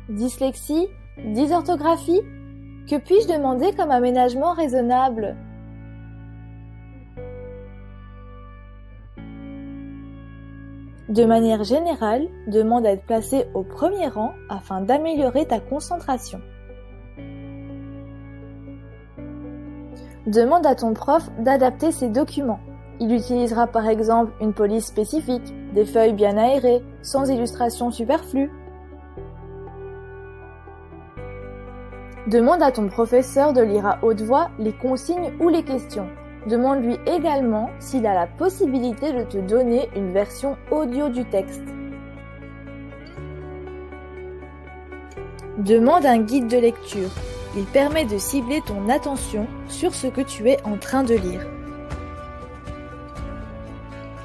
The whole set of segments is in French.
Dyslexie? Dysorthographie? Que puis-je demander comme aménagement raisonnable? De manière générale, demande à être placé au premier rang afin d'améliorer ta concentration. Demande à ton prof d'adapter ses documents. Il utilisera par exemple une police spécifique, des feuilles bien aérées, sans illustrations superflues. Demande à ton professeur de lire à haute voix les consignes ou les questions. Demande-lui également s'il a la possibilité de te donner une version audio du texte. Demande un guide de lecture. Il permet de cibler ton attention sur ce que tu es en train de lire.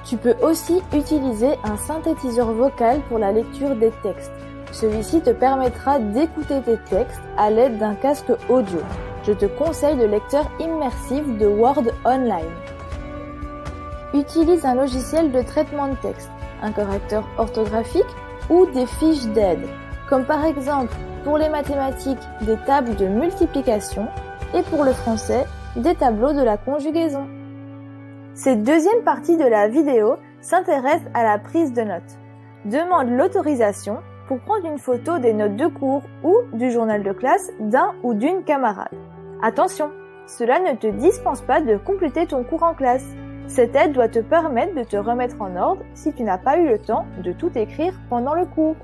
Tu peux aussi utiliser un synthétiseur vocal pour la lecture des textes. Celui-ci te permettra d'écouter tes textes à l'aide d'un casque audio. Je te conseille le lecteur immersif de Word Online. Utilise un logiciel de traitement de texte, un correcteur orthographique ou des fiches d'aide, comme par exemple pour les mathématiques des tables de multiplication et pour le français des tableaux de la conjugaison. Cette deuxième partie de la vidéo s'intéresse à la prise de notes. Demande l'autorisation pour prendre une photo des notes de cours ou du journal de classe d'un ou d'une camarade. Attention, cela ne te dispense pas de compléter ton cours en classe. Cette aide doit te permettre de te remettre en ordre si tu n'as pas eu le temps de tout écrire pendant le cours.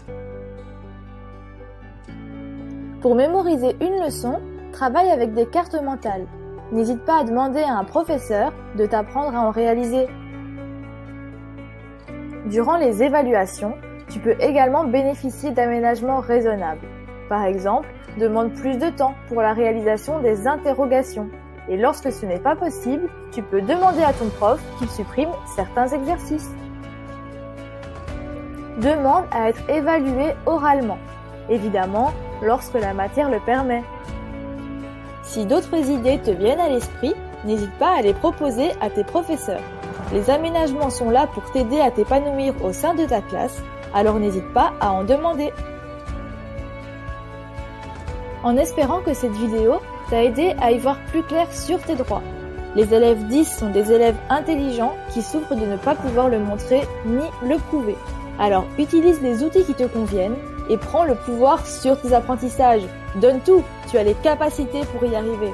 Pour mémoriser une leçon, travaille avec des cartes mentales. N'hésite pas à demander à un professeur de t'apprendre à en réaliser. Durant les évaluations, tu peux également bénéficier d'aménagements raisonnables. Par exemple, demande plus de temps pour la réalisation des interrogations. Et lorsque ce n'est pas possible, tu peux demander à ton prof qu'il supprime certains exercices. Demande à être évalué oralement. Évidemment, lorsque la matière le permet. Si d'autres idées te viennent à l'esprit, n'hésite pas à les proposer à tes professeurs. Les aménagements sont là pour t'aider à t'épanouir au sein de ta classe, alors n'hésite pas à en demander. En espérant que cette vidéo t'a aidé à y voir plus clair sur tes droits. Les élèves 10 sont des élèves intelligents qui souffrent de ne pas pouvoir le montrer ni le prouver. Alors utilise les outils qui te conviennent et prends le pouvoir sur tes apprentissages. Donne tout, tu as les capacités pour y arriver.